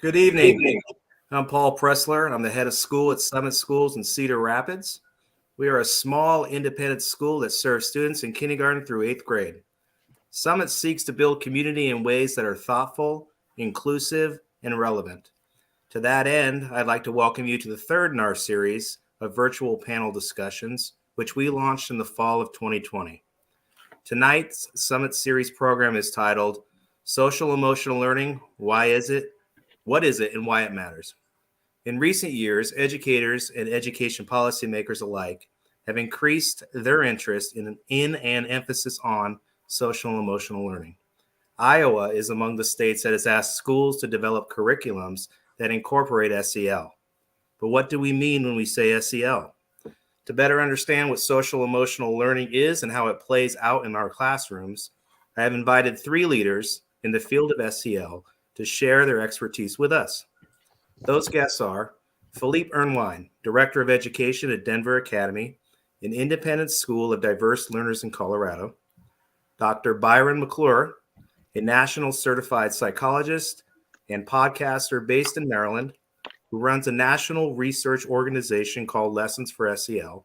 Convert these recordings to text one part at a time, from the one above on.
Good evening. I'm Paul Pressler, and I'm the head of school at Summit Schools in Cedar Rapids. We are a small independent school that serves students in kindergarten through 8th grade. Summit seeks to build community in ways that are thoughtful, inclusive, and relevant. To that end, I'd like to welcome you to the third in our series of virtual panel discussions, which we launched in the fall of 2020. Tonight's Summit Series program is titled Social Emotional Learning, Why Is It? What is it and why it matters? In recent years, educators and education policymakers alike have increased their interest in and emphasis on social and emotional learning. Iowa is among the states that has asked schools to develop curriculums that incorporate SEL. But what do we mean when we say SEL? To better understand what social emotional learning is and how it plays out in our classrooms, I have invited 3 leaders in the field of SEL to share their expertise with us. Those guests are Philippe Ernwine, Director of Education at Denver Academy, an independent school of diverse learners in Colorado; Dr. Byron McClure, a national certified psychologist and podcaster based in Maryland, who runs a national research organization called Lessons for SEL;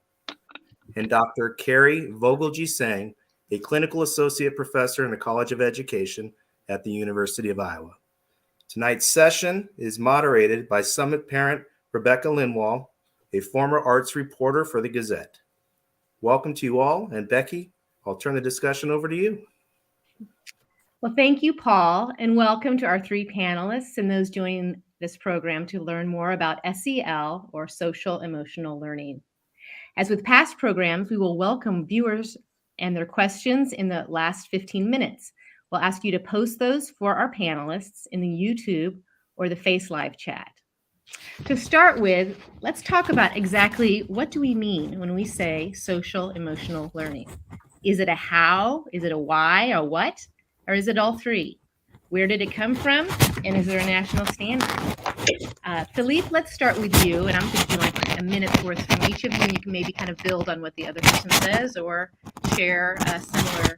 and Dr. Carrie Vogelji-Sang, a clinical associate professor in the College of Education at the University of Iowa. Tonight's session is moderated by Summit parent Rebecca Linwall, a former arts reporter for the Gazette. Welcome to you all, and Becky, I'll turn the discussion over to you. Well, thank you, Paul, and welcome to our 3 panelists and those joining this program to learn more about SEL, or social emotional learning. As with past programs, we will welcome viewers and their questions in the last 15 minutes. We'll ask you to post those for our panelists in the YouTube or the Face Live chat. To start with, let's talk about exactly what do we mean when we say social emotional learning. Is it a how? Is it a why? A what? Or is it all 3? Where did it come from? And is there a national standard? Philippe, let's start with you. And I'm thinking like a minute's worth from each of you. And you can maybe kind of build on what the other person says or share a similar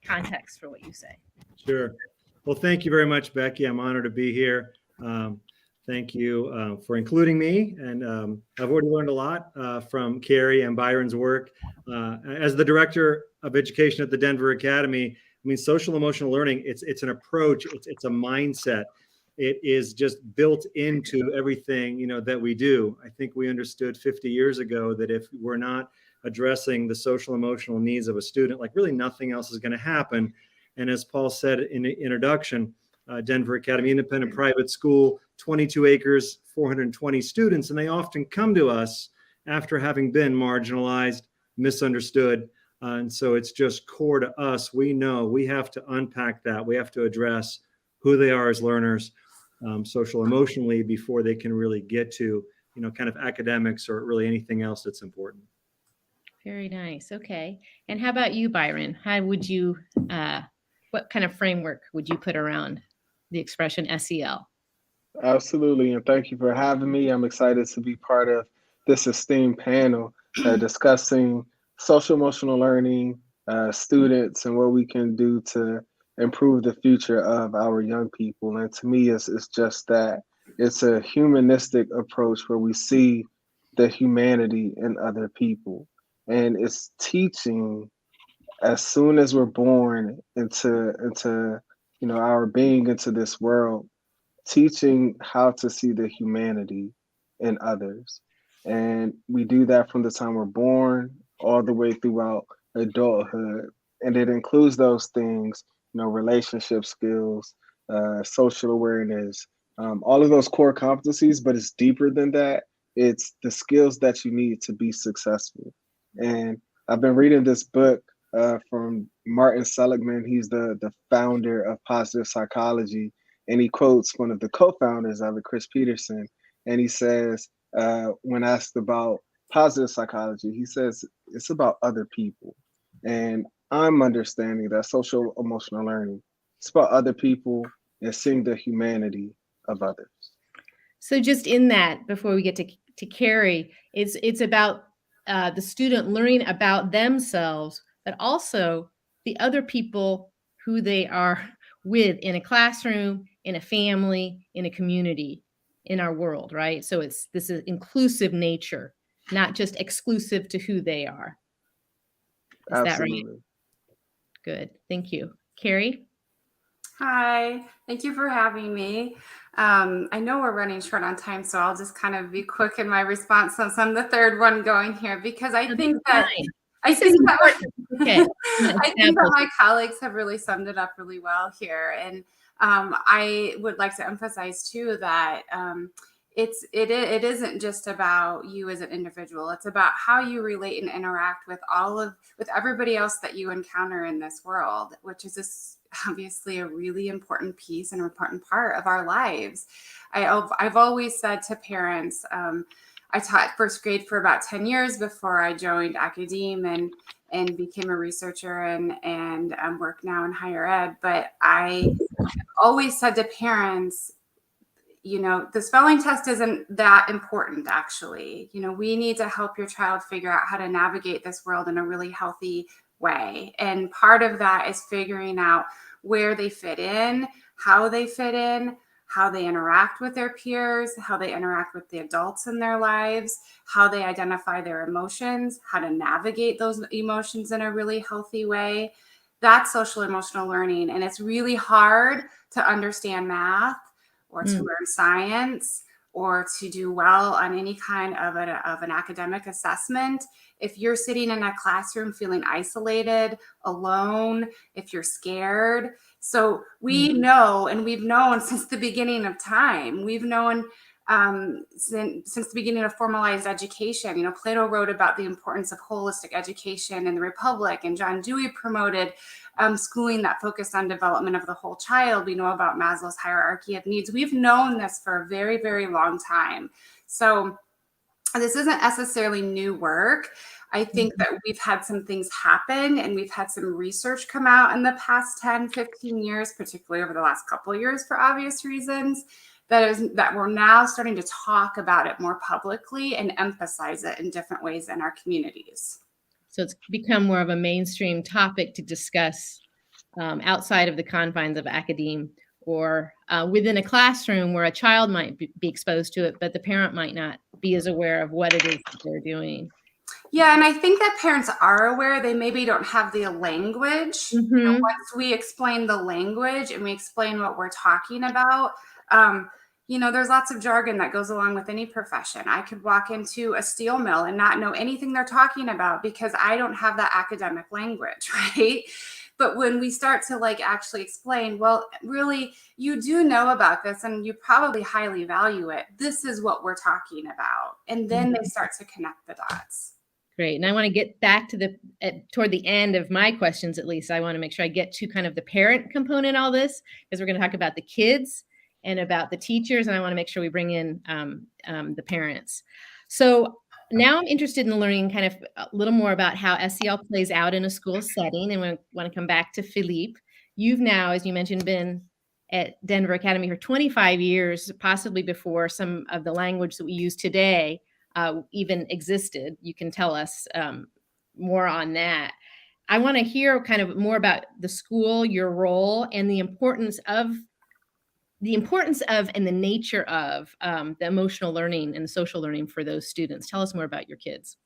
context for what you say. Sure. Well, thank you very much, Becky. I'm honored to be here. Thank you for including me. And I've already learned a lot from Carrie and Byron's work. As the director of education at the Denver Academy, I mean, social emotional learning, it's an approach, it's a mindset. It is just built into everything, that we do. I think we understood 50 years ago that if we're not addressing the social emotional needs of a student, like really nothing else is going to happen. And as Paul said in the introduction, Denver Academy, independent private school, 22 acres, 420 students, and they often come to us after having been marginalized, misunderstood. And so it's just core to us. We know we have to unpack that. We have to address who they are as learners, social emotionally, before they can really get to, kind of academics or really anything else that's important. Very nice. Okay. And how about you, Byron? How would you, what kind of framework would you put around the expression SEL? Absolutely. And thank you for having me. I'm excited to be part of this esteemed panel discussing social emotional learning, students, and what we can do to improve the future of our young people. And to me, it's just that. It's a humanistic approach where we see the humanity in other people. And it's teaching as soon as we're born into our being into this world, teaching how to see the humanity in others. And we do that from the time we're born all the way throughout adulthood. And it includes those things, relationship skills, social awareness, all of those core competencies, but it's deeper than that. It's the skills that you need to be successful. And I've been reading this book from Martin Seligman. He's the founder of positive psychology. And he quotes one of the co-founders of it, Chris Peterson. And he says, when asked about positive psychology, he says, it's about other people. And I'm understanding that social emotional learning, it's about other people and seeing the humanity of others. So just in that, before we get to Carrie, it's about the student learning about themselves, but also the other people who they are with in a classroom, in a family, in a community, in our world, right? So this is inclusive nature, not just exclusive to who they are. Is that right? Absolutely. Good. Thank you. Carrie? Hi, thank you for having me. I know we're running short on time, so I'll just kind of be quick in my response since I'm the third one going here, because I think that Okay. I think that my colleagues have really summed it up really well here. And I would like to emphasize too that it isn't just about you as an individual. It's about how you relate and interact with with everybody else that you encounter in this world, which is obviously a really important piece and an important part of our lives. I've always said to parents, I taught first grade for about 10 years before I joined academe and became a researcher and work now in higher ed. But I always said to parents, the spelling test isn't that important, actually. We need to help your child figure out how to navigate this world in a really healthy way. And part of that is figuring out where they fit in, how they fit in, how they interact with their peers, how they interact with the adults in their lives, how they identify their emotions, how to navigate those emotions in a really healthy way. That's social emotional learning. And it's really hard to understand math or to learn science or to do well on any kind of an academic assessment if you're sitting in a classroom feeling isolated, alone, if you're scared. So we know, and we've known since the beginning of time, we've known since the beginning of formalized education. Plato wrote about the importance of holistic education in the Republic, and John Dewey promoted schooling that focused on development of the whole child. We know about Maslow's hierarchy of needs. We've known this for a very, very long time. So this isn't necessarily new work. I think that we've had some things happen and we've had some research come out in the past 10, 15 years, particularly over the last couple of years for obvious reasons, that we're now starting to talk about it more publicly and emphasize it in different ways in our communities. So it's become more of a mainstream topic to discuss outside of the confines of academe or within a classroom where a child might be exposed to it, but the parent might not be as aware of what it is that they're doing. Yeah, and I think that parents are aware. They maybe don't have the language. Once we explain the language and we explain what we're talking about, there's lots of jargon that goes along with any profession. I could walk into a steel mill and not know anything they're talking about because I don't have that academic language, right? But when we start to actually explain, well, really, you do know about this and you probably highly value it. This is what we're talking about. And then they start to connect the dots. Great. And I want to get back to toward the end of my questions, at least. I want to make sure I get to kind of the parent component of all this, because we're going to talk about the kids and about the teachers. And I want to make sure we bring in the parents. So now I'm interested in learning kind of a little more about how SEL plays out in a school setting. And we want to come back to Philippe. You've now, as you mentioned, been at Denver Academy for 25 years, possibly before some of the language that we use today even existed. You can tell us more on that. I want to hear kind of more about the school, your role, and the importance of and the nature of the emotional learning and the social learning for those students. Tell us more about your kids.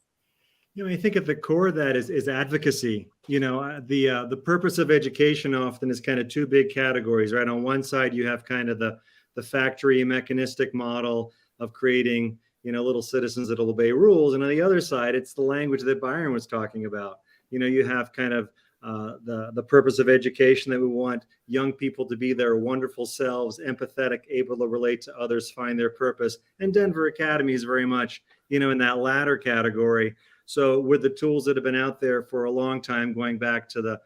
I think at the core of that is advocacy. The purpose of education often is kind of two big categories, right? On one side, you have kind of the factory mechanistic model of creating little citizens that'll obey rules. And on the other side, it's the language that Byron was talking about. You have kind of the purpose of education, that we want young people to be their wonderful selves, empathetic, able to relate to others, find their purpose. And Denver Academy is very much, in that latter category. So with the tools that have been out there for a long time, going back to the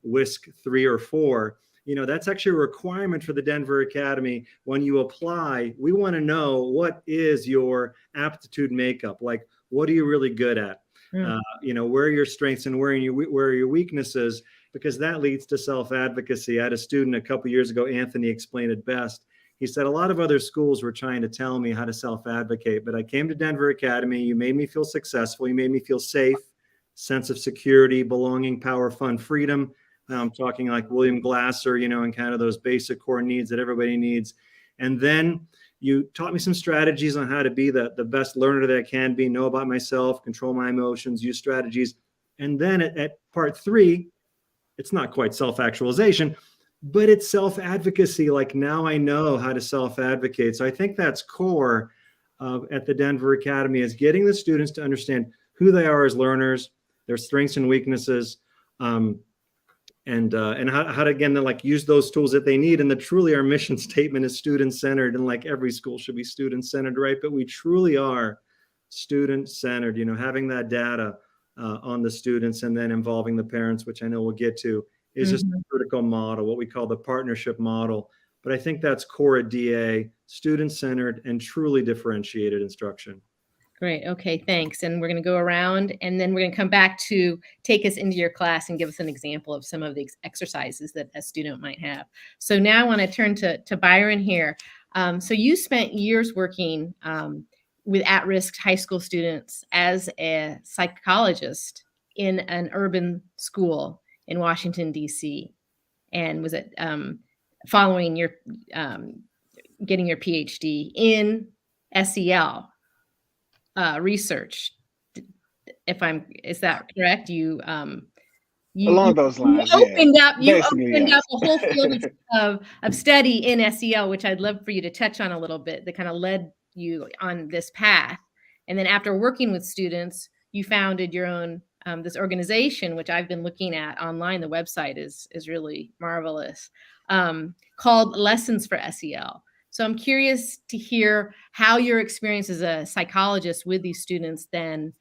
WISC 3 or 4, that's actually a requirement for the Denver Academy. When you apply, we want to know, what is your aptitude makeup? What are you really good at? Where are your strengths and where are your weaknesses? Because that leads to self-advocacy. I had a student a couple years ago, Anthony, explained it best. He said, a lot of other schools were trying to tell me how to self-advocate, but I came to Denver Academy. You made me feel successful. You made me feel safe, sense of security, belonging, power, fun, freedom. Now I'm talking like William Glasser, and kind of those basic core needs that everybody needs. And then you taught me some strategies on how to be the best learner that I can be, know about myself, control my emotions, use strategies. And then at part 3, it's not quite self-actualization, but it's self-advocacy. Like, now I know how to self-advocate. So I think that's core at the Denver Academy, is getting the students to understand who they are as learners, their strengths and weaknesses, and how to, again, like, use those tools that they need. And truly our mission statement is student-centered, and like every school should be student-centered, right? But we truly are student-centered, having that data on the students, and then involving the parents, which I know we'll get to, is just a critical model, what we call the partnership model. But I think that's core at DA, student-centered and truly differentiated instruction. Great. Okay, thanks. And we're going to go around, and then we're going to come back to take us into your class and give us an example of some of the exercises that a student might have. So now I want to turn to Byron here. So you spent years working with at-risk high school students as a psychologist in an urban school in Washington, D.C. And was it following your getting your PhD in SEL research? Is that correct? You along those lines, you opened up yes. a whole field of study in SEL, which I'd love for you to touch on a little bit, that kind of led you on this path. And then after working with students, you founded your own this organization, which I've been looking at online. The website is really marvelous, called Lessons for SEL. So I'm curious to hear how your experience as a psychologist with these students then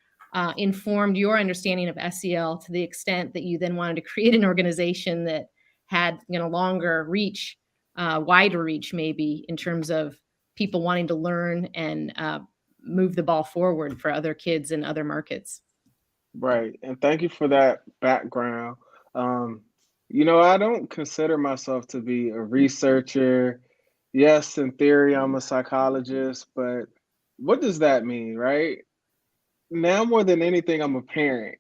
informed your understanding of SEL, to the extent that you then wanted to create an organization that had longer reach, wider reach, maybe, in terms of people wanting to learn and move the ball forward for other kids in other markets. Right. And thank you for that background. I don't consider myself to be a researcher. Yes, in theory, I'm a psychologist, but what does that mean, right? Now, more than anything, I'm a parent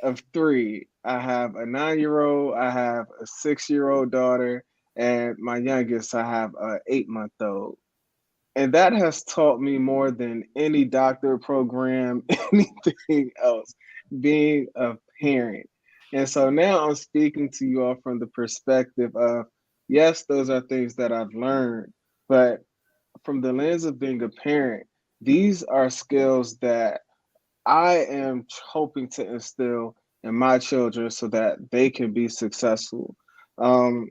of 3. I have a 9-year-old, I have a 6-year-old daughter, and my youngest, I have an 8-month-old. And that has taught me more than any doctorate program, anything else, being a parent. And so now I'm speaking to you all from the perspective of, yes, those are things that I've learned, but from the lens of being a parent, these are skills that I am hoping to instill in my children so that they can be successful. Some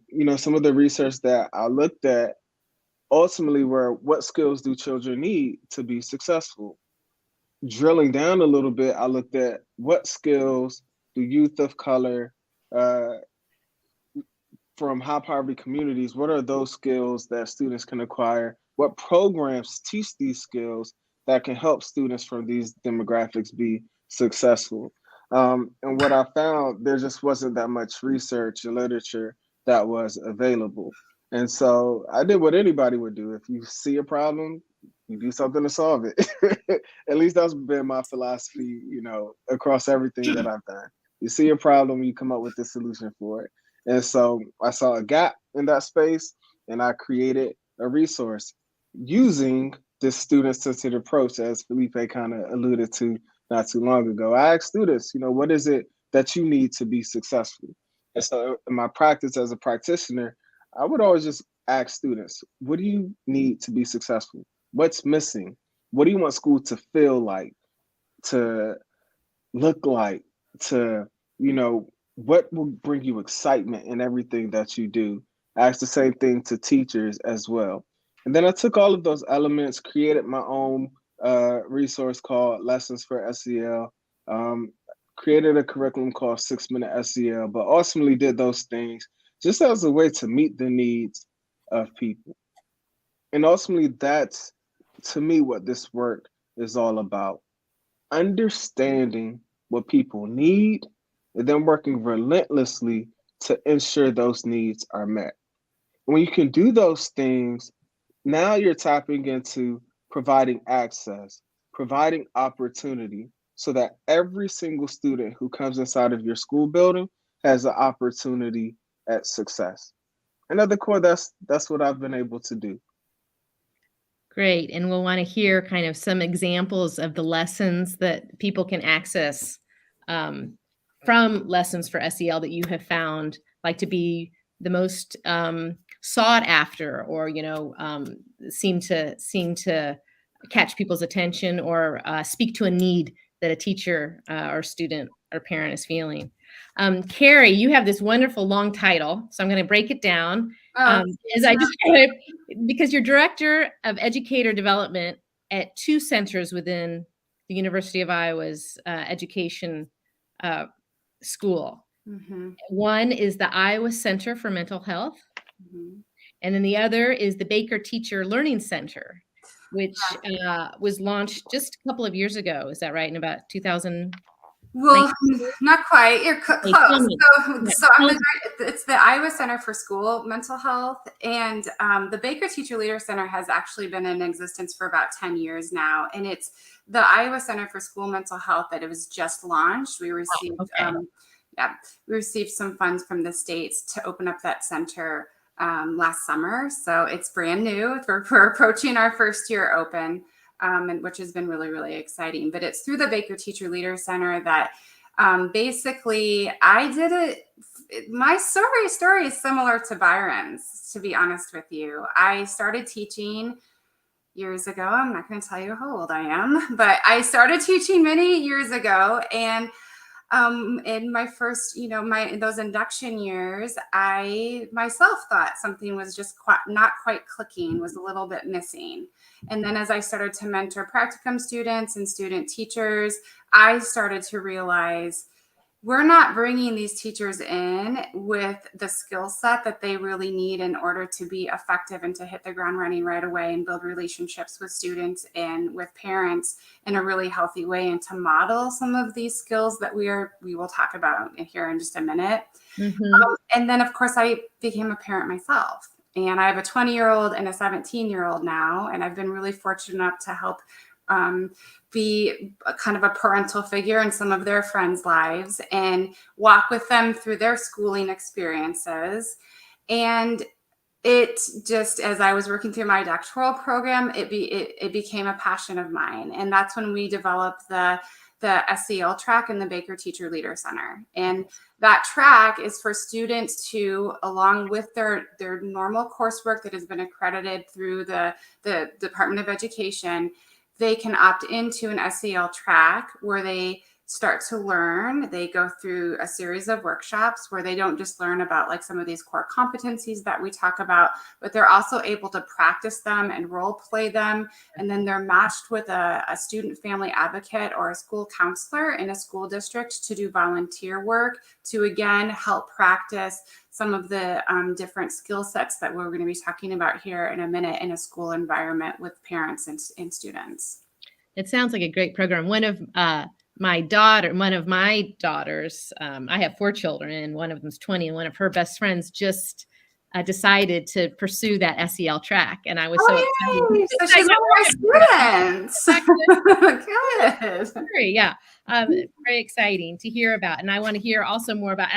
of the research that I looked at ultimately were, what skills do children need to be successful? Drilling down a little bit, I looked at what skills do youth of color from high poverty communities, what are those skills that students can acquire? What programs teach these skills that can help students from these demographics be successful? And what I found, there just wasn't that much research and literature that was available. And so I did what anybody would do. If you see a problem, you do something to solve it. At least that's been my philosophy, across everything that I've done. You see a problem, you come up with a solution for it. And so I saw a gap in that space, and I created a resource using this student-centered approach, as Felipe kind of alluded to not too long ago. I asked students, what is it that you need to be successful? And so in my practice as a practitioner, I would always just ask students, what do you need to be successful? What's missing? What do you want school to feel like, to look like, to, what will bring you excitement in everything that you do? I asked the same thing to teachers as well. And then I took all of those elements, created my own resource called Lessons for SEL, created a curriculum called 6-Minute SEL, but ultimately did those things just as a way to meet the needs of people. And ultimately, that's, to me, what this work is all about. Understanding what people need, and then working relentlessly to ensure those needs are met. When you can do those things, now you're tapping into providing access, providing opportunity, so that every single student who comes inside of your school building has an opportunity at success. And at the core, that's what I've been able to do. Great. And we'll want to hear kind of some examples of the lessons that people can access from Lessons for SEL that you have found like to be the most sought after, or, seem to catch people's attention, or speak to a need that a teacher or student or parent is feeling. Carrie, you have this wonderful long title, so I'm going to break it down. As I described, because you're Director of Educator Development at 2 centers within the University of Iowa's education school. Mm-hmm. One is the Iowa Center for Mental Health, mm-hmm. and then the other is the Baker Teacher Learning Center, which was launched just a couple of years ago. Is that right? In about 2000? Well, not quite. You're close. It's the Iowa Center for School Mental Health, and the Baker Teacher Leader Center has actually been in existence for about 10 years now. And it's the Iowa Center for School Mental Health that it was just launched. We received, we received some funds from the states to open up that center last summer. So it's brand new. We're approaching our first year open. And which has been really, really exciting. But it's through the Baker Teacher Leader Center that basically I did it. My story is similar to Byron's, to be honest with you. I started teaching years ago. I'm not going to tell you how old I am, but I started teaching many years ago. And in my first, in those induction years, I myself thought something was just not quite clicking, was a little bit missing. And then as I started to mentor practicum students and student teachers, I started to realize we're not bringing these teachers in with the skill set that they really need in order to be effective and to hit the ground running right away and build relationships with students and with parents in a really healthy way, and to model some of these skills that we will talk about here in just a minute. Mm-hmm. And then, of course, I became a parent myself. And I have a 20-year-old and a 17-year-old now, and I've been really fortunate enough to help be a kind of a parental figure in some of their friends' lives and walk with them through their schooling experiences. And it just, as I was working through my doctoral program, it became a passion of mine. And that's when we developed the SEL track in the Baker Teacher Leader Center. And that track is for students to, along with their normal coursework that has been accredited through the Department of Education, they can opt into an SEL track where they start to learn. They go through a series of workshops where they don't just learn about like some of these core competencies that we talk about, but they're also able to practice them and role play them. And then they're matched with a student family advocate or a school counselor in a school district to do volunteer work to, again, help practice some of the different skill sets that we're going to be talking about here in a minute in a school environment with parents and students. It sounds like a great program. One of my daughters, I have 4 children, and one of them's 20, and one of her best friends just decided to pursue that SEL track. And I was so excited. So she's one of our students. Good. Yeah. Very exciting to hear about. And I want to hear also more about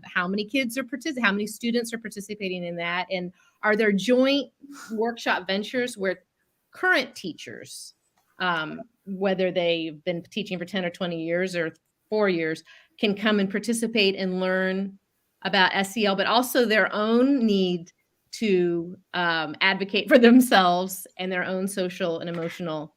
how many kids are how many students are participating in that. And are there joint workshop ventures where current teachers, whether they've been teaching for 10 or 20 years or 4 years, can come and participate and learn about SEL, but also their own need to advocate for themselves and their own social and emotional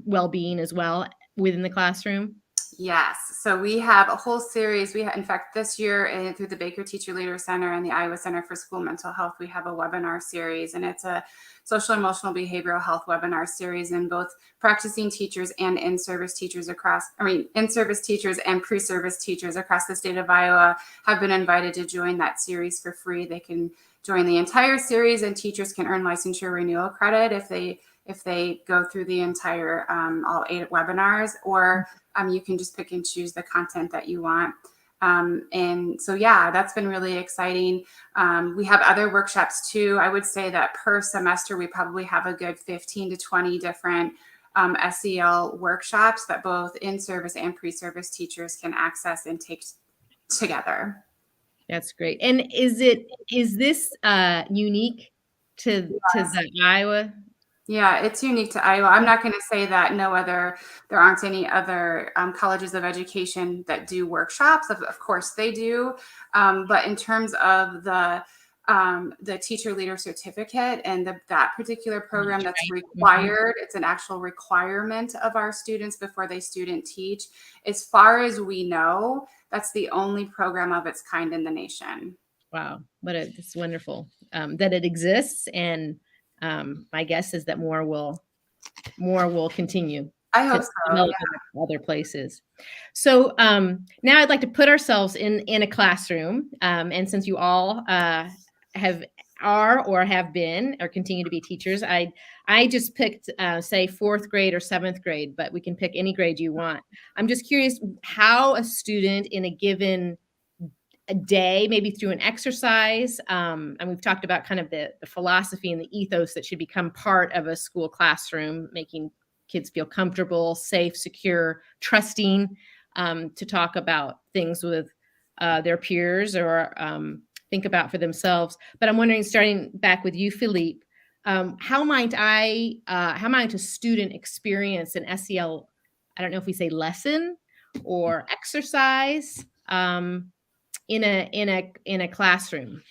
well-being as well within the classroom? Yes. So we have a whole series. In fact, this year through the Baker Teacher Leader Center and the Iowa Center for School Mental Health, we have a webinar series, and it's a social emotional behavioral health webinar series, and both practicing teachers and in-service teachers in-service teachers and pre-service teachers across the state of Iowa have been invited to join that series for free. They can join the entire series, and teachers can earn licensure renewal credit if they go through the entire all 8 webinars, or you can just pick and choose the content that you want. And so, yeah, that's been really exciting. We have other workshops too. I would say that per semester, we probably have a good 15 to 20 different SEL workshops that both in-service and pre-service teachers can access and take together. That's great. And is this unique to the Iowa? Yeah, it's unique to Iowa. I'm not going to say that there aren't any other colleges of education that do workshops. Of course they do. But in terms of the teacher leader certificate and that particular program that's required, it's an actual requirement of our students before they student teach. As far as we know, that's the only program of its kind in the nation. Wow, it's wonderful that it exists, and my guess is that more will continue. I hope so. Develop in other places. So now I'd like to put ourselves in a classroom, and since you all are or have been or continue to be teachers, I just picked say 4th grade or 7th grade, but we can pick any grade you want. I'm just curious how a student in a given a day, maybe through an exercise, and we've talked about kind of the philosophy and the ethos that should become part of a school classroom, making kids feel comfortable, safe, secure, trusting, to talk about things with their peers or think about for themselves. But I'm wondering, starting back with you, Philippe, how might a student experience an SEL, I don't know if we say lesson or exercise, in a classroom?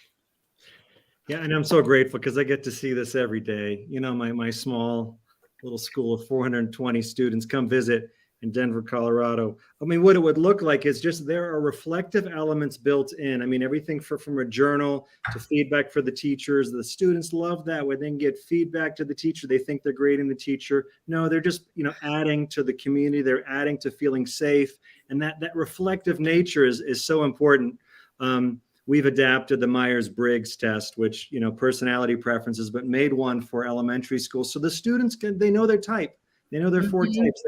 Yeah, and I'm so grateful because I get to see this every day. You know, my small little school of 420 students come visit in Denver, Colorado. I mean, what it would look like is just there are reflective elements built in. I mean, everything from a journal to feedback for the teachers. The students love that when they can get feedback to the teacher. They think they're grading the teacher. No, they're just, adding to the community. They're adding to feeling safe. And that reflective nature is so important. We've adapted the Myers-Briggs Test, which, personality preferences, but made one for elementary school. So the students they know their type. They know their 4 types.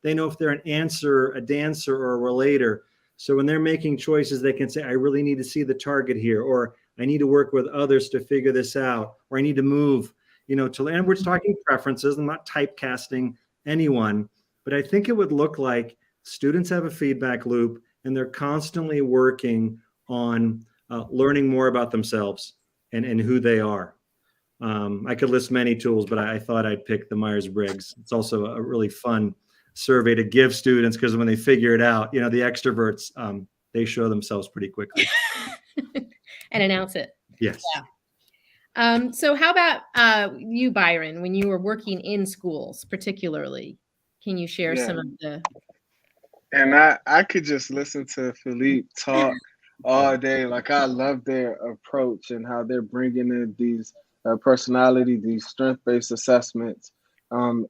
They know if they're an answer, a dancer, or a relator. So when they're making choices, they can say, I really need to see the target here, or I need to work with others to figure this out, or I need to move, and we're talking preferences. I'm not typecasting anyone, but I think it would look like students have a feedback loop and they're constantly working on learning more about themselves and who they are. I could list many tools, but I thought I'd pick the Myers-Briggs. It's also a really fun survey to give students because when they figure it out, the extroverts, they show themselves pretty quickly. And announce it. Yes. Yeah. So how about you, Byron, when you were working in schools particularly? Can you share some of the... And I could just listen to Philippe talk all day. Like, I love their approach and how they're bringing in these personality, these strength-based assessments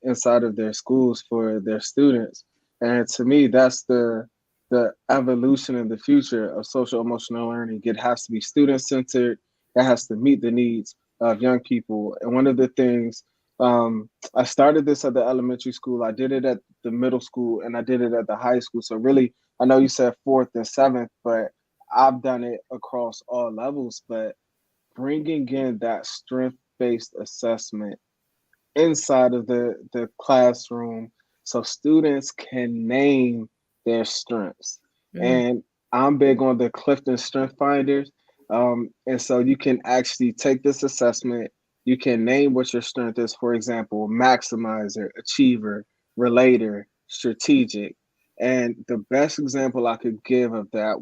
inside of their schools for their students. And to me, that's the evolution in the future of social emotional learning. It has to be student-centered. It has to meet the needs of young people. And one of the things, I started this at the elementary school, I did it at the middle school, and I did it at the high school. So really, I know you said 4th and 7th, but I've done it across all levels. But bringing in that strength-based assessment inside of the classroom so students can name their strengths. And I'm big on the Clifton Strength Finders. And so you can actually take this assessment. You can name what your strength is. For example, maximizer, achiever, relator, strategic. And the best example I could give of that,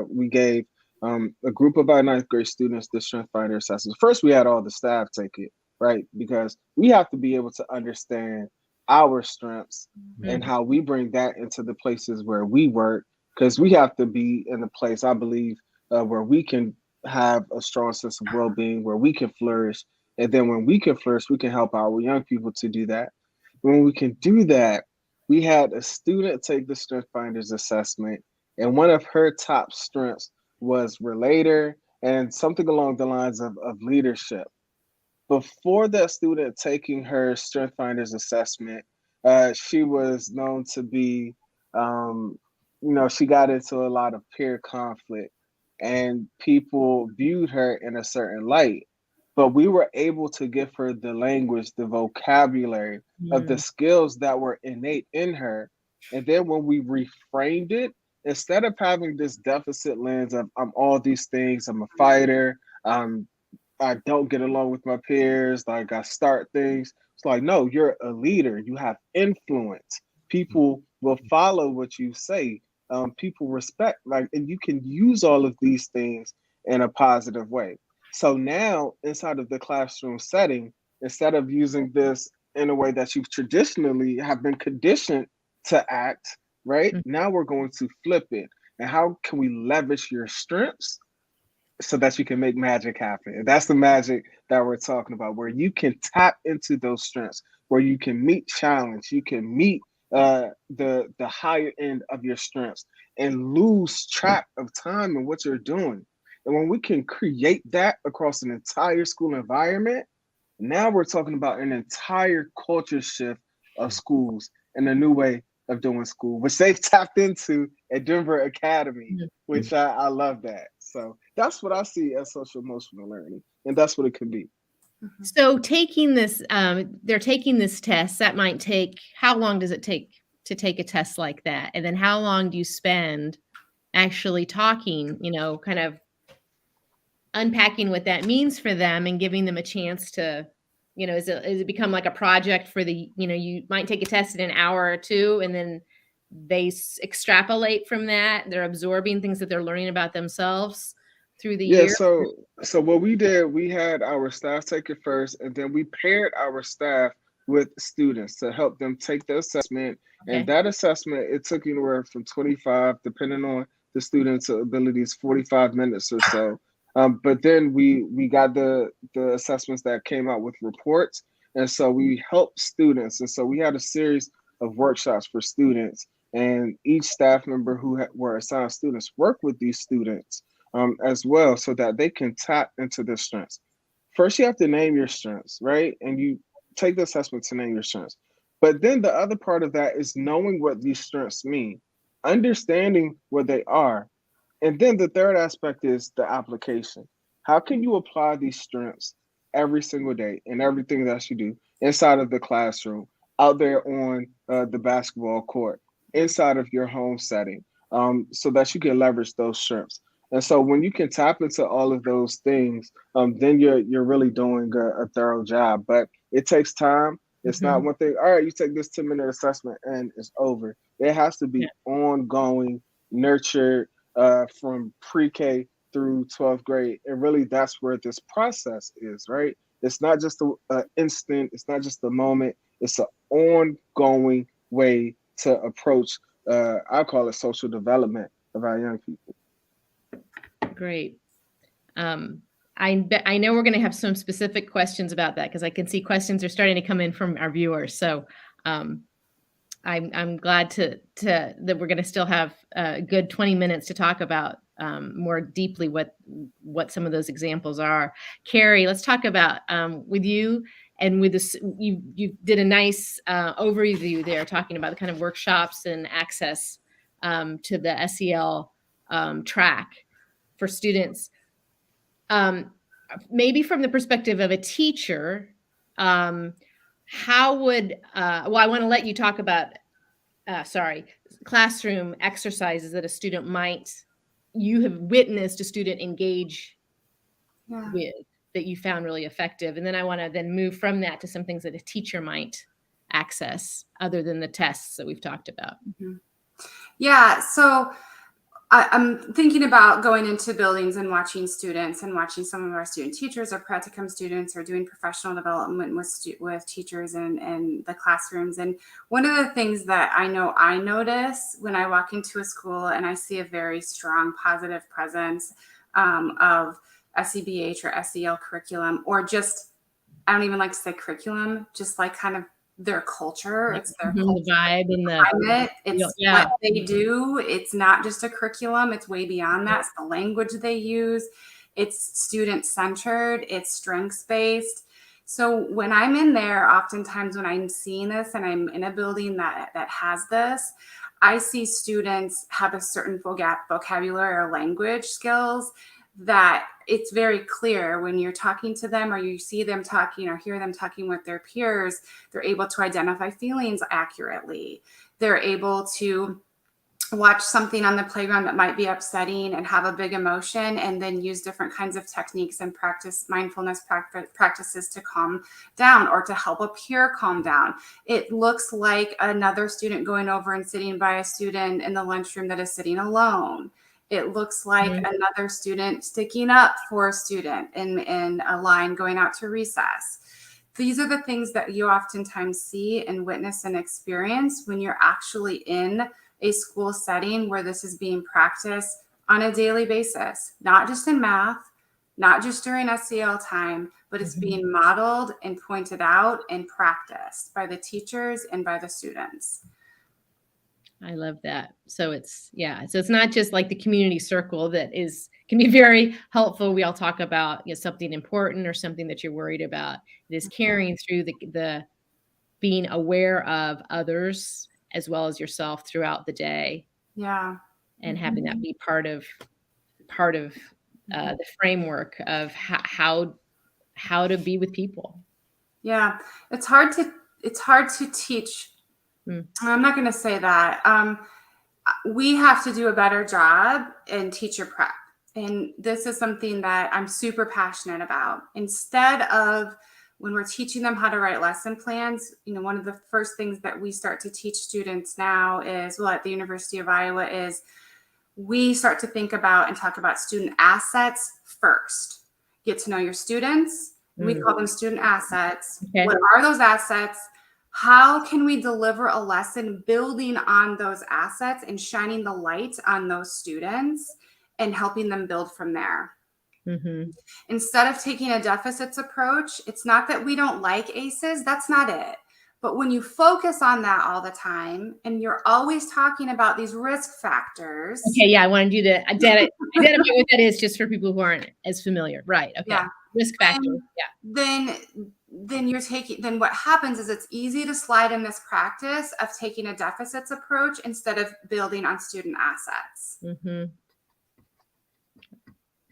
we gave a group of our 9th grade students the Strength Finder assessment. First, we had all the staff take it, right? Because we have to be able to understand our strengths and how we bring that into the places where we work, because we have to be in a place, I believe, where we can have a strong sense of well-being, where we can flourish. And then when we can flourish, we can help our young people to do that. When we can do that, we had a student take the Strength Finders assessment, and one of her top strengths was relator and something along the lines of leadership. Before that student taking her Strength Finders assessment, she was known to be, she got into a lot of peer conflict and people viewed her in a certain light. But we were able to give her the language, the vocabulary of the skills that were innate in her. And then when we reframed it instead of having this deficit lens of I'm all these things, I'm a fighter, I don't get along with my peers, like I start things. It's like, no, you're a leader. You have influence. People will follow what you say. People respect, like, and you can use all of these things in a positive way. So now, inside of the classroom setting, instead of using this in a way that you've traditionally have been conditioned to act, right? Now we're going to flip it. And how can we leverage your strengths so that you can make magic happen? And that's the magic that we're talking about, where you can tap into those strengths, where you can meet challenge, you can meet the higher end of your strengths and lose track of time and what you're doing. And when we can create that across an entire school environment, now we're talking about an entire culture shift of schools and a new way of doing school, which they've tapped into at Denver Academy, which I love that. So that's what I see as social emotional learning, and that's what it could be. So taking this, they're taking this test. That might take, how long does it take to take a test like that? And then how long do you spend actually talking, kind of unpacking what that means for them and giving them a chance to, is it become like a project for the, you might take a test in an hour or two, and then they extrapolate from that. They're absorbing things that they're learning about themselves through the year. So what we did, we had our staff take it first, and then we paired our staff with students to help them take the assessment. Okay. And that assessment, it took anywhere from 25, depending on the student's abilities, 45 minutes or so. But then we got the assessments that came out with reports. And so we helped students. And so we had a series of workshops for students. And each staff member who were assigned students worked with these students as well, so that they can tap into their strengths. First, you have to name your strengths, right? And you take the assessment to name your strengths. But then the other part of that is knowing what these strengths mean, understanding what they are. And then the third aspect is the application. How can you apply these strengths every single day in everything that you do inside of the classroom, out there on the basketball court, inside of your home setting, so that you can leverage those strengths? And so when you can tap into all of those things, then you're really doing a thorough job. But it takes time. It's not one thing, all right, you take this 10-minute assessment and it's over. It has to be ongoing, nurtured from pre-K through 12th grade. And really that's where this process is, right? It's not just an instant. It's not just a moment. It's an ongoing way to approach, I call it social development of our young people. Great. I know we're going to have some specific questions about that, because I can see questions are starting to come in from our viewers. So I'm glad that we're going to still have a good 20 minutes to talk about more deeply what some of those examples are. Carrie, let's talk about with you and with this. You did a nice overview there, talking about the kind of workshops and access to the SEL track for students. Maybe from the perspective of a teacher, how would, I want to let you talk about, classroom exercises that you have witnessed a student engage with, that you found really effective. And then I want to then move from that to some things that a teacher might access other than the tests that we've talked about. Mm-hmm. Yeah. So I'm thinking about going into buildings and watching students and watching some of our student teachers or practicum students or doing professional development with teachers and the classrooms. And one of the things that I notice when I walk into a school and I see a very strong positive presence of SEBH or SEL curriculum, or just, I don't even like to say curriculum, just like kind of their culture. It's their culture, the vibe and the climate. It's what they do. It's not just a curriculum. It's way beyond that. It's the language they use. It's student centered. It's strengths based. So when I'm in there, oftentimes when I'm seeing this and I'm in a building that has this, I see students have a certain vocabulary or language skills that it's very clear when you're talking to them or you see them talking or hear them talking with their peers, they're able to identify feelings accurately. They're able to watch something on the playground that might be upsetting and have a big emotion, and then use different kinds of techniques and practice mindfulness practices to calm down or to help a peer calm down. It looks like another student going over and sitting by a student in the lunchroom that is sitting alone. It looks like another student sticking up for a student in a line going out to recess. These are the things that you oftentimes see and witness and experience when you're actually in a school setting where this is being practiced on a daily basis, not just in math, not just during SEL time, but it's being modeled and pointed out and practiced by the teachers and by the students. I love that. So it's not just like the community circle that can be very helpful. We all talk about, something important or something that you're worried about. It is carrying through the being aware of others as well as yourself throughout the day. Yeah. And having that be part of the framework of how to be with people. Yeah. It's hard to teach. I'm not going to say that. We have to do a better job in teacher prep. And this is something that I'm super passionate about. Instead of when we're teaching them how to write lesson plans, one of the first things that we start to teach students now is, at the University of Iowa, is we start to think about and talk about student assets first. Get to know your students. We call them student assets. Okay. What are those assets? How can we deliver a lesson building on those assets and shining the light on those students and helping them build from there? Instead of taking a deficits approach, it's not that we don't like ACEs. That's not it. But when you focus on that all the time and you're always talking about these risk factors. Okay, yeah, I want to do that. Identify what that is just for people who aren't as familiar. Right. Okay. Yeah. Risk factors. Then what happens is it's easy to slide in this practice of taking a deficits approach instead of building on student assets.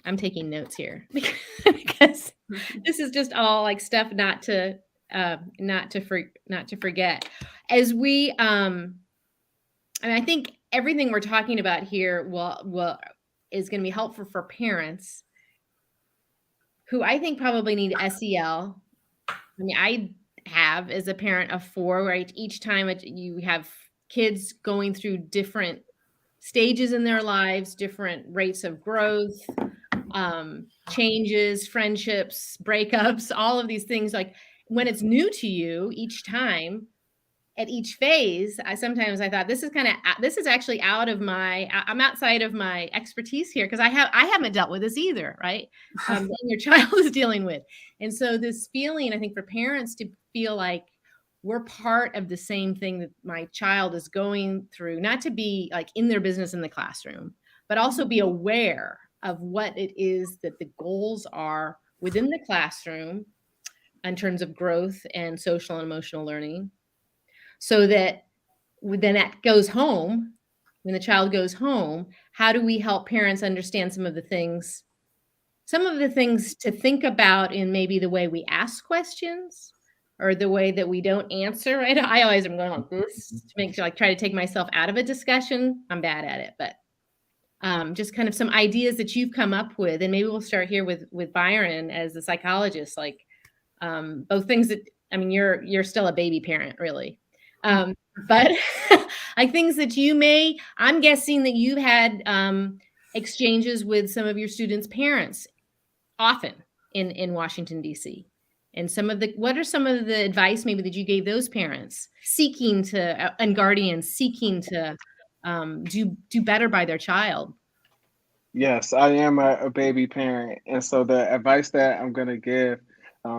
I'm taking notes here because this is just all like stuff not to forget. As we, I think everything we're talking about here is going to be helpful for parents who I think probably need SEL. I mean, I have as a parent of 4, right? Each time you have kids going through different stages in their lives, different rates of growth, changes, friendships, breakups, all of these things. Like when it's new to you each time, at each phase, I thought this is actually I'm outside of my expertise here because I haven't dealt with this either, right? And your child is dealing with. And so this feeling, I think for parents to feel like we're part of the same thing that my child is going through, not to be like in their business in the classroom, but also be aware of what it is that the goals are within the classroom in terms of growth and social and emotional learning. So that then that goes home, when the child goes home, how do we help parents understand some of the things to think about in maybe the way we ask questions or the way that we don't answer, right? I always am going like this to make sure, like try to take myself out of a discussion. I'm bad at it, but just kind of some ideas that you've come up with. And maybe we'll start here with Byron as the psychologist, like both things that, I mean, you're still a baby parent, really. But like things that I'm guessing that you've had exchanges with some of your students' parents often in Washington, D.C. And what are some of the advice maybe that you gave those parents and guardians seeking to do better by their child? Yes, I am a baby parent. And so the advice that I'm going to give,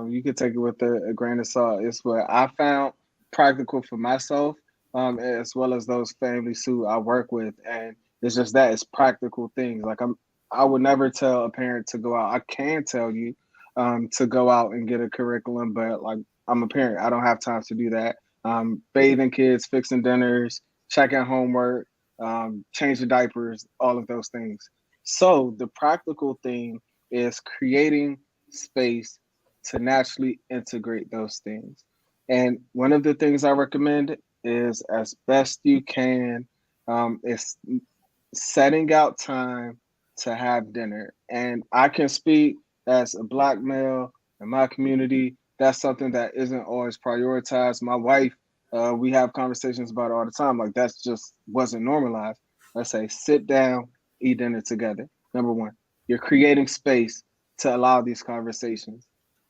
you could take it with a grain of salt, is what I found practical for myself, as well as those families who I work with. And it's just that it's practical things. Like I would never tell a parent to go out. I can tell you to go out and get a curriculum, but like I'm a parent. I don't have time to do that. Bathing kids, fixing dinners, checking homework, changing diapers, all of those things. So the practical thing is creating space to naturally integrate those things. And one of the things I recommend is, as best you can, It's setting out time to have dinner. And I can speak as a Black male in my community. That's something that isn't always prioritized. My wife, we have conversations about it all the time. Like, that's just wasn't normalized. Let's say sit down, eat dinner together. Number one, you're creating space to allow these conversations.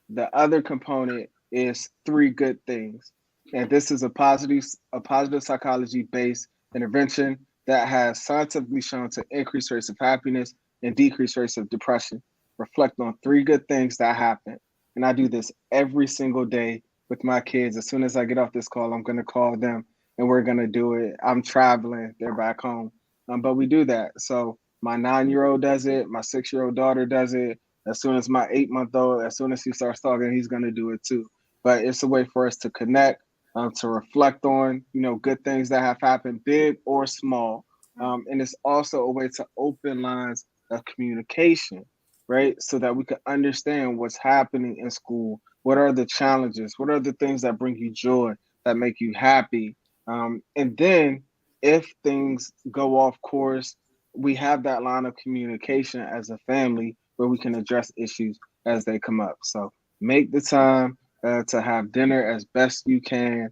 The other component is 3 good things. And this is a positive psychology based intervention that has scientifically shown to increase rates of happiness and decrease rates of depression. Reflect on 3 good things that happen. And I do this every single day with my kids. As soon as I get off this call, I'm going to call them and we're going to do it. I'm traveling, they're back home. But we do that. So my 9-year-old does it, my 6-year-old daughter does it. As soon as my 8-month-old, as soon as he starts talking, he's going to do it too. But it's a way for us to connect, to reflect on, good things that have happened, big or small. And it's also a way to open lines of communication, right? So that we can understand what's happening in school. What are the challenges? What are the things that bring you joy, that make you happy? And then if things go off course, we have that line of communication as a family where we can address issues as they come up. So make the time to have dinner as best you can.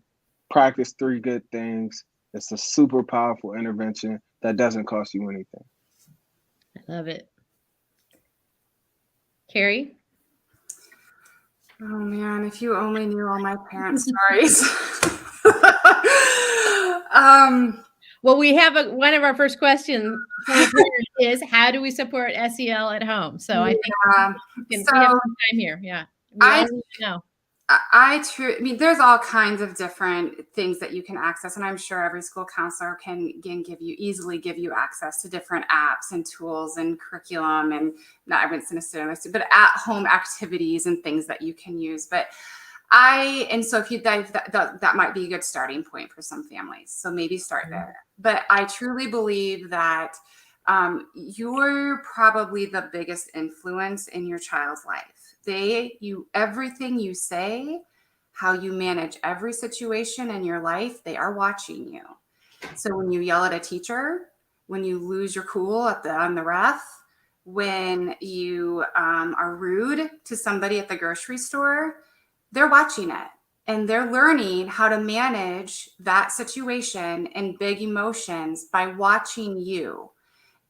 Practice 3 good things. It's a super powerful intervention that doesn't cost you anything. I love it. Carrie? Oh man, if you only knew all my parents' stories. Well, we have one of our first questions is, how do we support SEL at home? So I think we have some time here. Yeah. I mean, there's all kinds of different things that you can access, and I'm sure every school counselor can easily give you access to different apps and tools and curriculum, and not everyone's necessarily, but at-home activities and things that you can use. But so if you that might be a good starting point for some families. So maybe start there. But I truly believe that you're probably the biggest influence in your child's life. Everything you say, how you manage every situation in your life, they are watching you. So when you yell at a teacher, when you lose your cool on the ref, when you are rude to somebody at the grocery store, they're watching it and they're learning how to manage that situation and big emotions by watching you.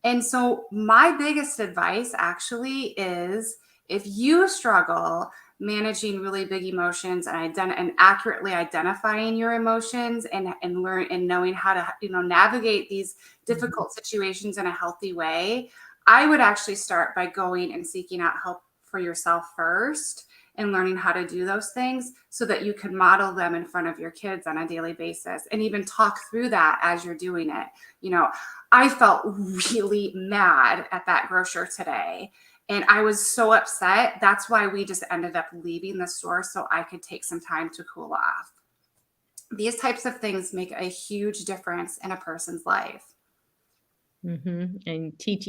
And so my biggest advice actually is, if you struggle managing really big emotions and accurately identifying your emotions and knowing how to navigate these difficult situations in a healthy way, I would actually start by going and seeking out help for yourself first and learning how to do those things so that you can model them in front of your kids on a daily basis and even talk through that as you're doing it. I felt really mad at that grocer today. And I was so upset. That's why we just ended up leaving the store so I could take some time to cool off. These types of things make a huge difference in a person's life. Mm-hmm. And teach,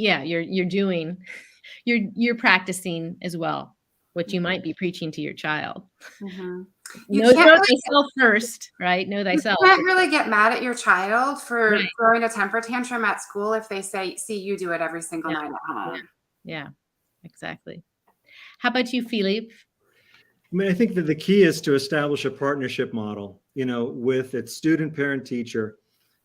you're practicing as well what you might be preaching to your child. Mm-hmm. Know thyself first, right? Know thyself. You can't really get mad at your child for throwing a temper tantrum at school if they see you do it every single night at home. Yeah, exactly. How about you, Philippe? I mean, I think that the key is to establish a partnership model, with its student, parent, teacher.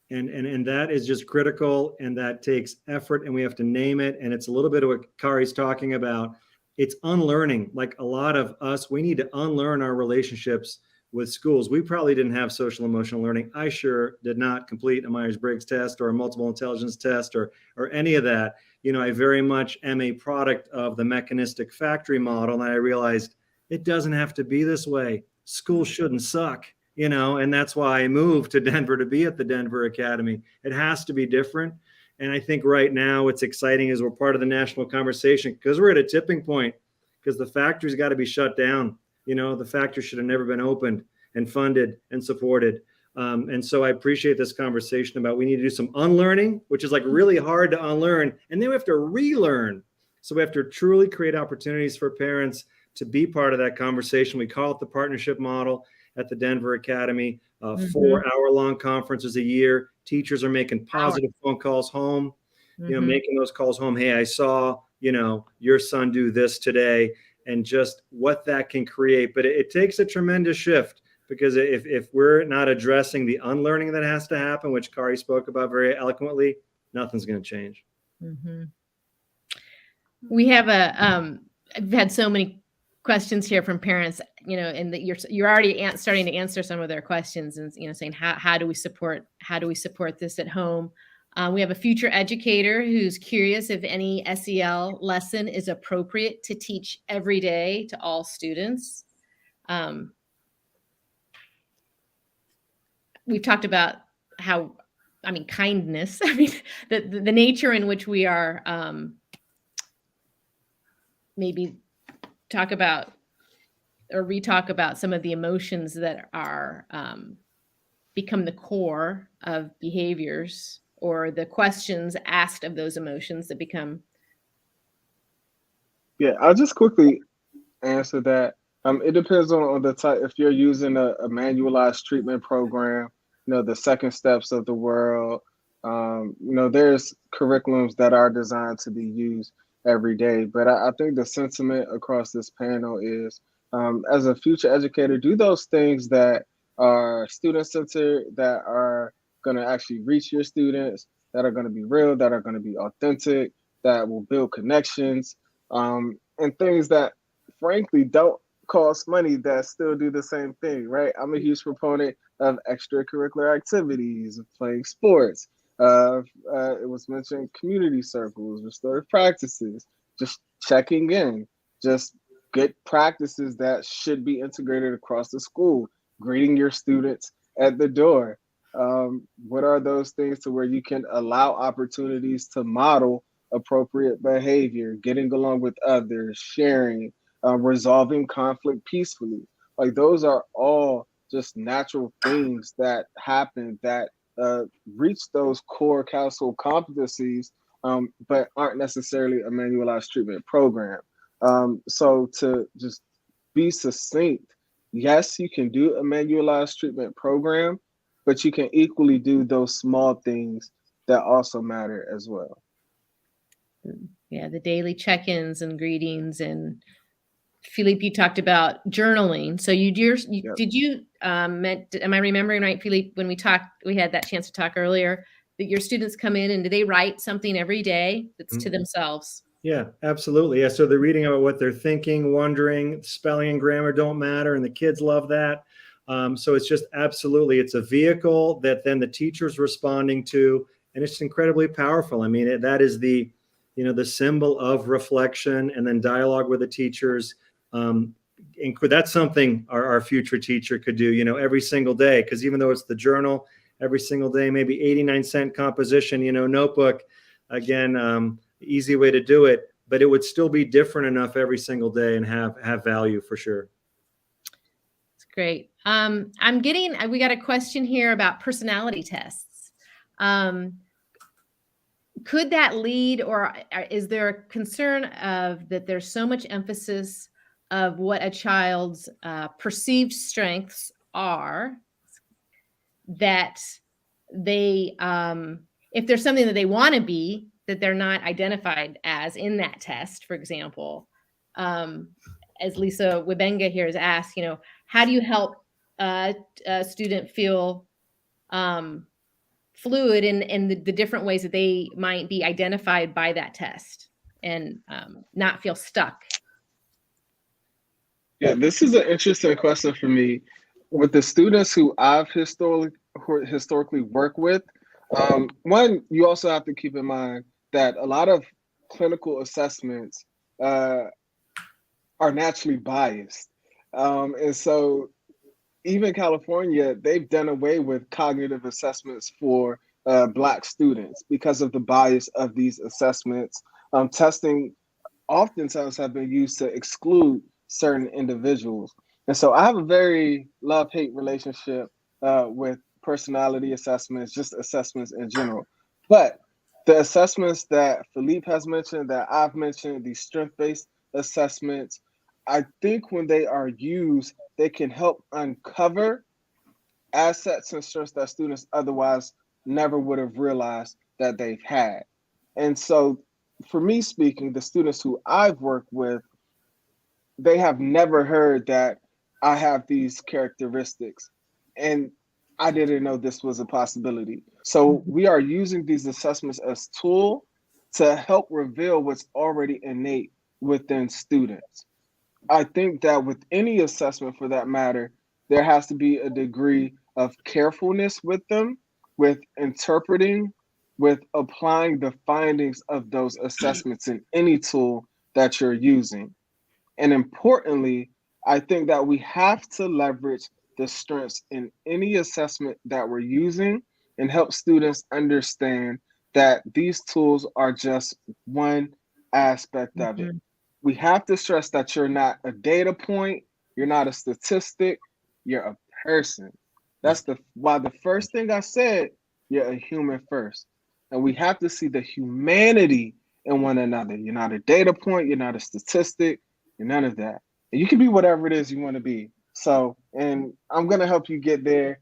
And that is just critical, and that takes effort, and we have to name it. And it's a little bit of what Kari's talking about. It's unlearning. Like a lot of us, we need to unlearn our relationships with schools. We probably didn't have social emotional learning. I sure did not complete a Myers-Briggs test or a multiple intelligence test or any of that. I very much am a product of the mechanistic factory model. And I realized it doesn't have to be this way. School shouldn't suck, and that's why I moved to Denver to be at the Denver Academy. It has to be different. And I think right now what's exciting is we're part of the national conversation because we're at a tipping point, because the factory's got to be shut down. The factory should have never been opened and funded and supported. And so I appreciate this conversation about we need to do some unlearning, which is like really hard to unlearn. And then we have to relearn. So we have to truly create opportunities for parents to be part of that conversation. We call it the partnership model at the Denver Academy. 4-hour-long conferences a year. Teachers are making positive phone calls home, making those calls home. Hey, I saw, your son do this today, and just what that can create. But it takes a tremendous shift, because if we're not addressing the unlearning that has to happen, which Kari spoke about very eloquently, nothing's going to change. Mm-hmm. We have I've had so many questions here from parents, and that you're already starting to answer some of their questions, and saying how do we support this at home. We have a future educator who's curious if any SEL lesson is appropriate to teach every day to all students. We've talked about kindness. The nature in which we are maybe talk about or re-talk about some of the emotions that are become the core of behaviors, or the questions asked of those emotions that become. Yeah, I'll just quickly answer that. It depends on the type. If you're using a manualized treatment program, the second steps of the world, there's curriculums that are designed to be used every day. But I think the sentiment across this panel is, as a future educator, do those things that are student-centered, that are going to actually reach your students, that are going to be real, that are going to be authentic, that will build connections, and things that, frankly, don't cost money, that still do the same thing, right? I'm a huge proponent of extracurricular activities, of playing sports. It was mentioned community circles, restorative practices, just checking in, just good practices that should be integrated across the school, greeting your students at the door. What are those things to where you can allow opportunities to model appropriate behavior, getting along with others, sharing, resolving conflict peacefully? Like, those are all just natural things that happen that reach those core CASEL competencies, but aren't necessarily a manualized treatment program. So to just be succinct, yes, you can do a manualized treatment program, but you can equally do those small things that also matter as well. Yeah, the daily check-ins and greetings. And Philippe, you talked about journaling. So am I remembering right, Philippe, when we had that chance to talk earlier, that your students come in and do they write something every day that's to themselves? Yeah, absolutely. Yeah. So they're reading about what they're thinking, wondering. Spelling and grammar don't matter, and the kids love that. So it's just absolutely, it's a vehicle that then the teacher's responding to, and it's incredibly powerful. I mean, that is the symbol of reflection and then dialogue with the teachers. That's something our future teacher could do, every single day, because even though it's the journal every single day, maybe 89-cent composition, notebook, again, easy way to do it, but it would still be different enough every single day and have value for sure. That's great. We got a question here about personality tests. Could that lead, or is there a concern of that there's so much emphasis of what a child's perceived strengths are, that they, if there's something that they want to be, that they're not identified as in that test, for example? As Lisa Wibenga here has asked, how do you help a student feel fluid in the different ways that they might be identified by that test, and not feel stuck? Yeah, this is an interesting question for me. With the students who I've historically worked with, one, you also have to keep in mind that a lot of clinical assessments are naturally biased. And so even California, they've done away with cognitive assessments for Black students because of the bias of these assessments. Testing oftentimes have been used to exclude certain individuals. And so I have a very love-hate relationship with personality assessments, just assessments in general. But the assessments that Philippe has mentioned, that I've mentioned, these strength-based assessments, I think when they are used, they can help uncover assets and strengths that students otherwise never would have realized that they've had. And so for me speaking, the students who I've worked with, they have never heard that I have these characteristics. And I didn't know this was a possibility. So we are using these assessments as tool to help reveal what's already innate within students. I think that with any assessment for that matter, there has to be a degree of carefulness with them, with interpreting, with applying the findings of those assessments in any tool that you're using. And importantly, I think that we have to leverage the strengths in any assessment that we're using and help students understand that these tools are just one aspect of it. We have to stress that you're not a data point, you're not a statistic, you're a person. That's why the first thing I said, you're a human first. And we have to see the humanity in one another. You're not a data point, you're not a statistic, you're none of that. And you can be whatever it is you want to be. So, and I'm going to help you get there,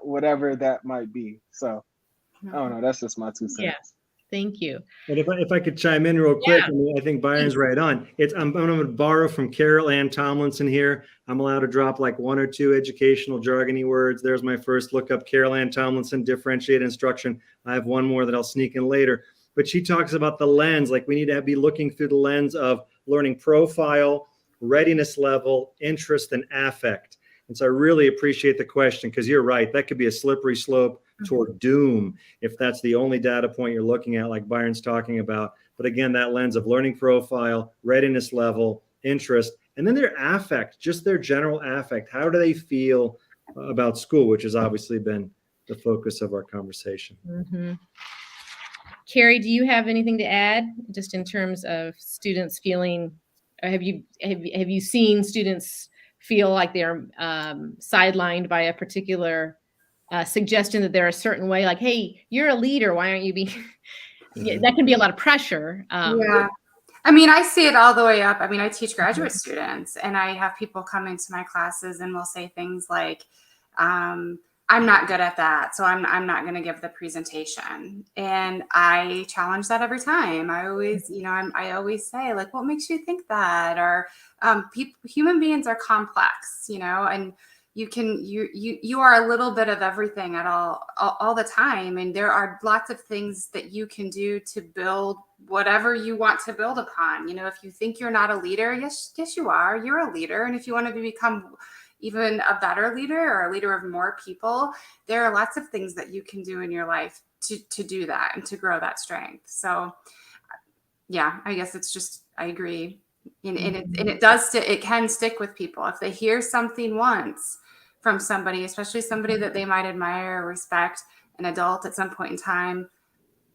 whatever that might be. So, I don't know. That's just my 2 cents. Yeah. Thank you. And if I could chime in real quick, I think Byron's right on. I'm going to borrow from Carol Ann Tomlinson here. I'm allowed to drop like 1 or 2 educational jargony words. There's my first look up, Carol Ann Tomlinson, differentiated instruction. I have one more that I'll sneak in later. But she talks about the lens, like we need to be looking through the lens of learning profile, readiness level, interest, and affect. And so I really appreciate the question, because you're right. That could be a slippery slope toward doom if that's the only data point you're looking at, like Byron's talking about. But again, that lens of learning profile, readiness level, interest, and then their affect, just their general affect. How do they feel about school, which has obviously been the focus of our conversation. Carrie, do you have anything to add just in terms of students feeling, or have you seen students feel like they're sidelined by a particular suggestion that they're a certain way, like, hey, you're a leader, why aren't you being, that can be a lot of pressure. Yeah. I mean, I see it all the way up. I mean, I teach graduate students, and I have people come into my classes and will say things like, I'm not good at that, so I'm not going to give the presentation. And I challenge that every time. I always, I always say, like, what makes you think that? Or human beings are complex, and you are a little bit of everything at all the time. And there are lots of things that you can do to build whatever you want to build upon. If you think you're not a leader, yes, you are. You're a leader. And if you want to become even a better leader or a leader of more people, there are lots of things that you can do in your life to do that and to grow that strength. So yeah, I guess it's just, I agree. And it can stick with people. If they hear something once from somebody, especially somebody that they might admire or respect, an adult at some point in time,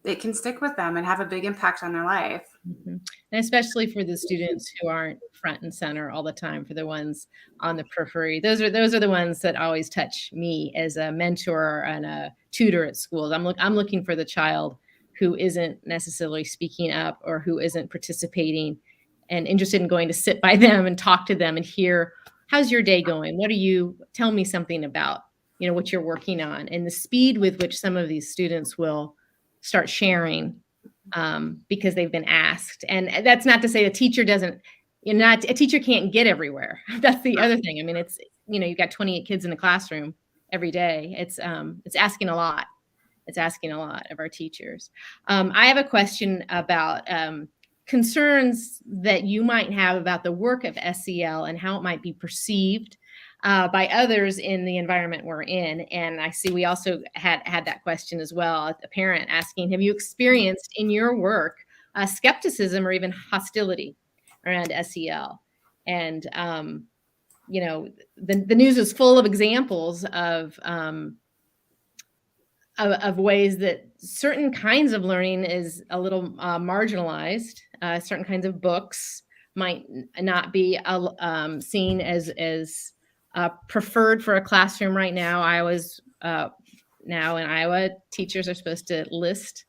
it can stick with them and have a big impact on their life. And especially for the students who aren't front and center all the time, for the ones on the periphery. Those are the ones that always touch me as a mentor and a tutor at schools. I'm looking for the child who isn't necessarily speaking up or who isn't participating and interested in going to sit by them and talk to them and hear, how's your day going? Tell me something about, what you're working on, and the speed with which some of these students will start sharing because they've been asked. And that's not to say a teacher can't get everywhere. That's the other thing. I mean, it's, you've got 28 kids in the classroom every day. It's asking a lot. It's asking a lot of our teachers. I have a question about concerns that you might have about the work of SEL and how it might be perceived by others in the environment we're in. And I see we also had that question as well, a parent asking, have you experienced in your work skepticism or even hostility around SEL? And, the news is full of examples of ways that certain kinds of learning is a little marginalized. Certain kinds of books might not be seen as preferred for a classroom right now. Now in Iowa, teachers are supposed to list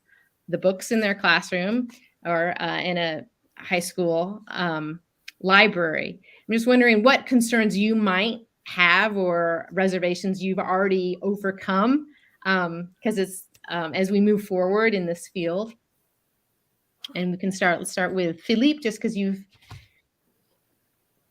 the books in their classroom or in a high school library. I'm just wondering what concerns you might have or reservations you've already overcome, because it's as we move forward in this field. And we can let's start with Philippe, just because you've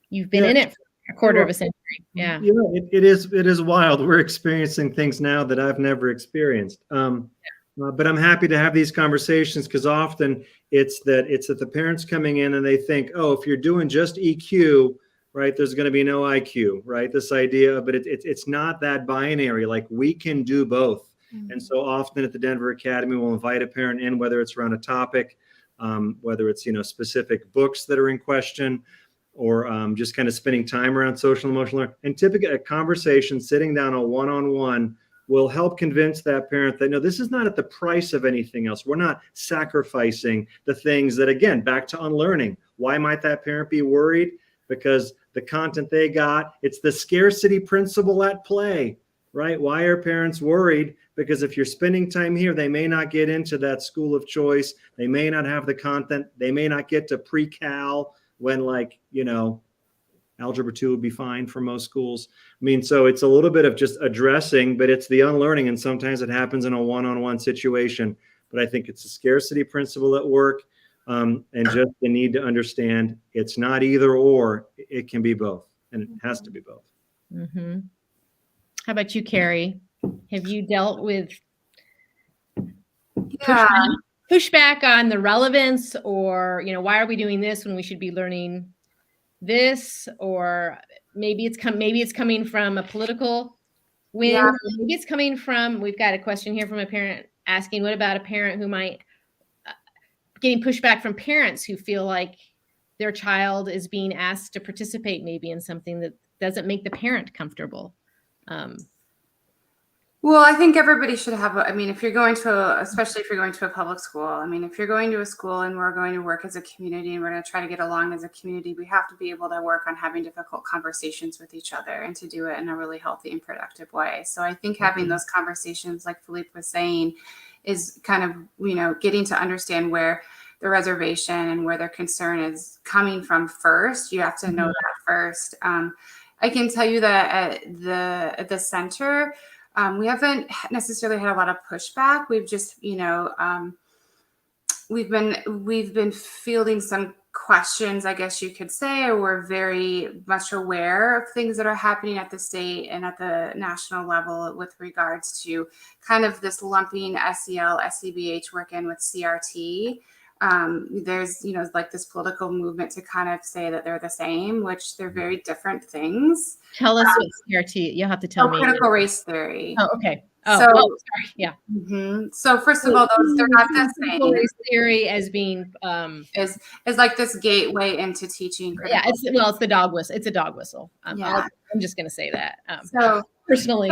been in it for a quarter of a century. Yeah. It is wild. We're experiencing things now that I've never experienced. But I'm happy to have these conversations, because often it's that the parents coming in and they think, oh, if you're doing just EQ, right, there's going to be no IQ, right? This idea, but it's not that binary. Like, we can do both. Mm-hmm. And so often at the Denver Academy, we'll invite a parent in, whether it's around a topic, whether it's, specific books that are in question, or just kind of spending time around social and emotional learning. And typically a conversation, sitting down a one-on-one, will help convince that parent that, no, this is not at the price of anything else. We're not sacrificing the things that, again, back to unlearning. Why might that parent be worried? Because the content they got, it's the scarcity principle at play, right? Why are parents worried? Because if you're spending time here, they may not get into that school of choice. They may not have the content. They may not get to pre-cal when, like, Algebra 2 would be fine for most schools. I mean, so it's a little bit of just addressing, but it's the unlearning. And sometimes it happens in a one-on-one situation. But I think it's a scarcity principle at work, and just the need to understand it's not either or, it can be both. And it has to be both. Mm-hmm. How about you, Carrie? Have you dealt with pushback on the relevance, or, why are we doing this when we should be learning this? Or maybe it's coming from a political win. Yeah. Maybe it's coming from, we've got a question here from a parent asking, what about a parent who might getting pushback from parents who feel like their child is being asked to participate maybe in something that doesn't make the parent comfortable? Well, I think everybody should have, if you're going to, especially if you're going to a public school, if you're going to a school and we're going to work as a community and we're going to try to get along as a community, we have to be able to work on having difficult conversations with each other and to do it in a really healthy and productive way. So I think having those conversations, like Philippe was saying, is kind of, getting to understand where the reservation and where their concern is coming from first. You have to know that first. I can tell you that at the center, we haven't necessarily had a lot of pushback. We've just, we've been fielding some questions, I guess you could say, or we're very much aware of things that are happening at the state and at the national level with regards to kind of this lumping SEL, SEBH work in with CRT. There's, like this political movement to kind of say that they're the same, which they're very different things. Tell us what CRT, you'll have to tell me. Critical race theory. Oh, okay. Oh, so, sorry. Yeah. Mm-hmm. So first of all, they're not the same. Critical race theory as being is like this gateway into teaching. Yeah, it's the dog whistle. It's a dog whistle. I'm just going to say that. So personally,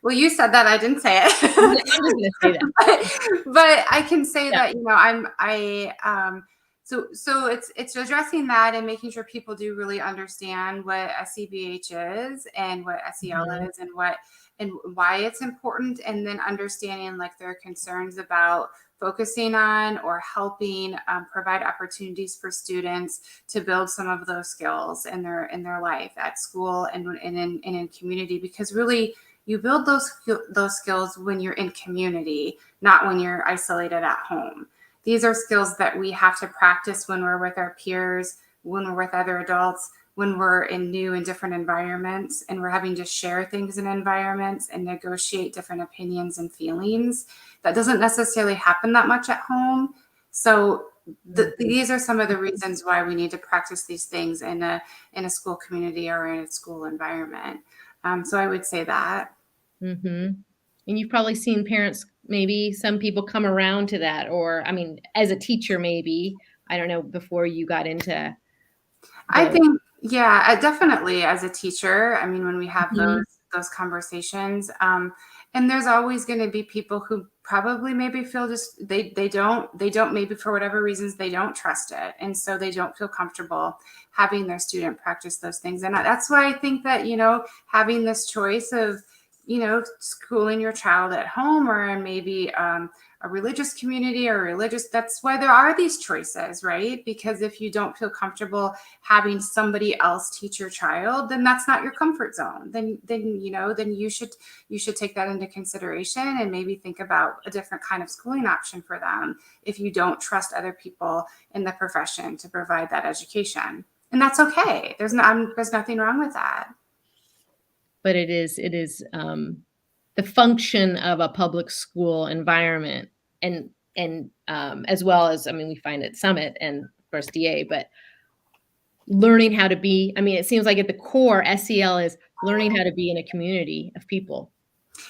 well, you said that. I didn't say it. I'm just going to say that. but I can say that So it's addressing that and making sure people do really understand what SEBH is and what SEL is and why it's important, and then understanding like their concerns about focusing on or helping provide opportunities for students to build some of those skills in their life at school and in community, because really you build those skills when you're in community, not when you're isolated at home. These are skills that we have to practice when we're with our peers, when we're with other adults, when we're in new and different environments, and we're having to share things in environments and negotiate different opinions and feelings. That doesn't necessarily happen that much at home. So these are some of the reasons why we need to practice these things in a school community or in a school environment. So I would say that. Mm-hmm. And you've probably seen parents, maybe some people come around to that, or, as a teacher, maybe, I don't know, before you got into. I think, definitely as a teacher, when we have those conversations, and there's always going to be people who probably maybe feel just, they don't maybe for whatever reasons, they don't trust it. And so they don't feel comfortable having their student practice those things. And that's why I think that, having this choice of schooling your child at home or in maybe a religious community or that's why there are these choices, right? Because if you don't feel comfortable having somebody else teach your child, then that's not your comfort zone. Then you should take that into consideration and maybe think about a different kind of schooling option for them if you don't trust other people in the profession to provide that education. And that's okay. There's nothing wrong with that. But it is the function of a public school environment, and as well as, we find at Summit and of course DA, but learning how to be, it seems like at the core, SEL is learning how to be in a community of people.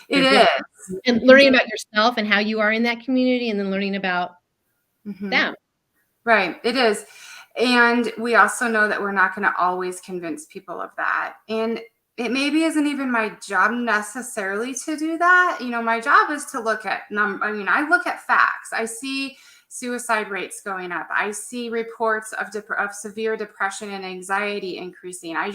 It is. And learning about yourself and how you are in that community, and then learning about them. Right. It is. And we also know that we're not going to always convince people of that. And it maybe isn't even my job necessarily to do that. My job is to look at I look at facts. I see suicide rates going up. I see reports of severe depression and anxiety increasing. I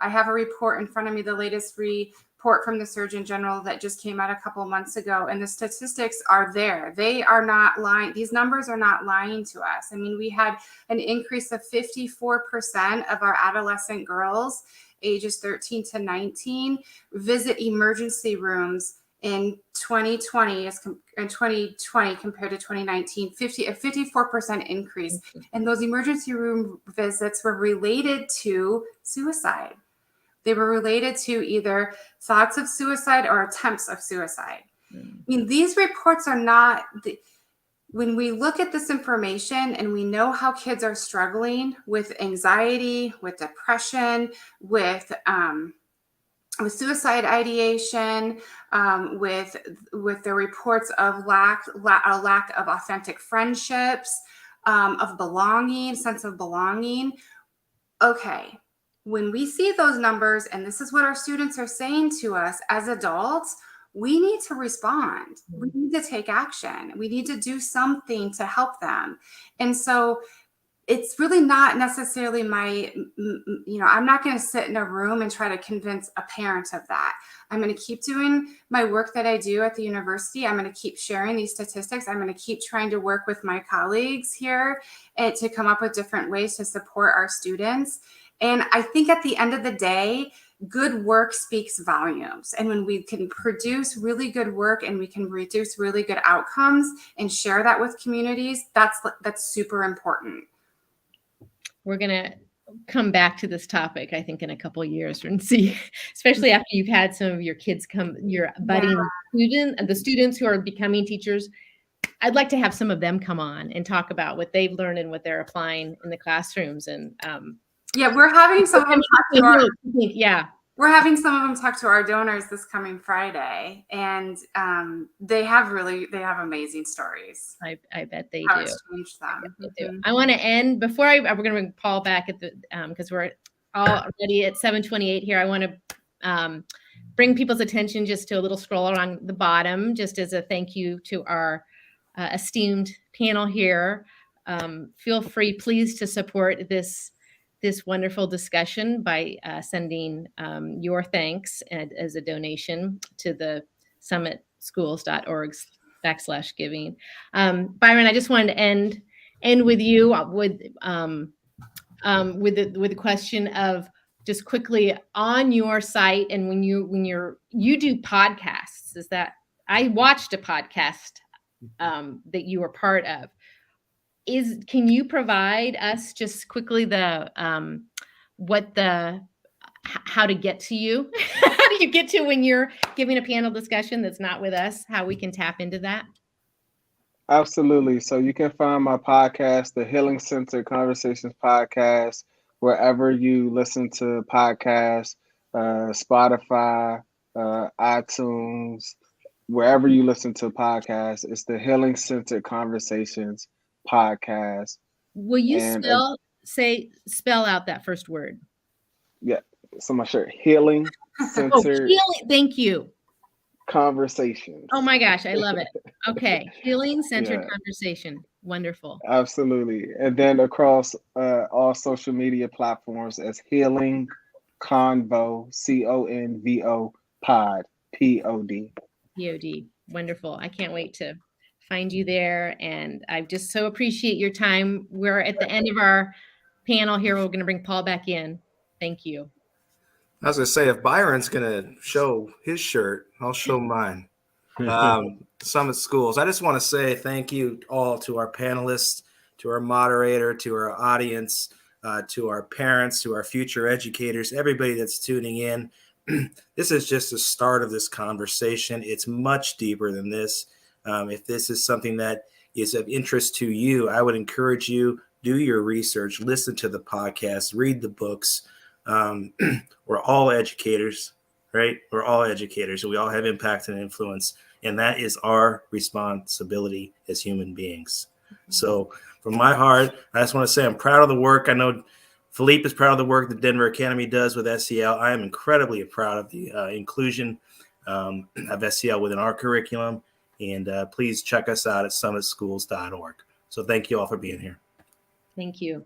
have a report in front of me, the latest report from the Surgeon General that just came out a couple months ago, and the statistics are there. They are not lying. These numbers are not lying to us. We had an increase of 54% of our adolescent girls ages 13 to 19 visit emergency rooms in 2020 compared to 2019, a 54% increase. And those emergency room visits were related to suicide. They were related to either thoughts of suicide or attempts of suicide. These reports are not... When we look at this information and we know how kids are struggling with anxiety, with depression, with suicide ideation, with the reports of a lack of authentic friendships, of belonging, sense of belonging. Okay, when we see those numbers, and this is what our students are saying to us as adults, we need to respond. We need to take action. We need to do something to help them. And so it's really not necessarily I'm not going to sit in a room and try to convince a parent of that. I'm going to keep doing my work that I do at the university. I'm going to keep sharing these statistics. I'm going to keep trying to work with my colleagues here and to come up with different ways to support our students. And I think at the end of the day, good work speaks volumes. And when we can produce really good work and we can produce really good outcomes and share that with communities, that's super important. We're going to come back to this topic, I think, in a couple of years and see, especially after you've had some of your kids your budding the students who are becoming teachers. I'd like to have some of them come on and talk about what they've learned and what they're applying in the classrooms. And we're having some of them we're having some of them talk to our donors this coming Friday, and they have amazing stories. I bet they How do. it's changed them. I want to end before we're going to bring Paul back at the because we're already at 7:28 here. I want to bring people's attention just to a little scroll along the bottom, just as a thank you to our esteemed panel here. Feel free, please, to support this wonderful discussion by sending your thanks as a donation to the summitschools.org/giving. Byron, I just wanted to end with you with the question of just quickly on your site, and when you do podcasts, is that I watched a podcast that you were part of. Can you provide us just quickly how to get to you? How do you get to when you're giving a panel discussion that's not with us? How we can tap into that? Absolutely. So you can find my podcast, the Healing Center Conversations podcast, wherever you listen to podcasts, Spotify, iTunes, wherever you listen to podcasts. It's the Healing Center Conversations podcast. Will you spell out that first word? Yeah. So my shirt, Healing Center. Thank you. Conversations. Oh my gosh, I love it. Okay. Healing Center Conversation. Wonderful. Absolutely. And then across all social media platforms as Healing Convo, CONVO pod. POD. POD. Wonderful. I can't wait to find you there. And I just so appreciate your time. We're at the end of our panel here. We're going to bring Paul back in. Thank you. I was going to say, if Byron's going to show his shirt, I'll show mine. Summit Schools. I just want to say thank you all to our panelists, to our moderator, to our audience, to our parents, to our future educators, everybody that's tuning in. This is just the start of this conversation. It's much deeper than this. If this is something that is of interest to you, I would encourage you, do your research, listen to the podcast, read the books. We're all educators, right? We're all educators, and we all have impact and influence. And that is our responsibility as human beings. So from my heart, I just want to say I'm proud of the work. I know Philippe is proud of the work that Denver Academy does with SEL. I am incredibly proud of the inclusion of SEL within our curriculum. And please check us out at summitschools.org. So thank you all for being here. Thank you.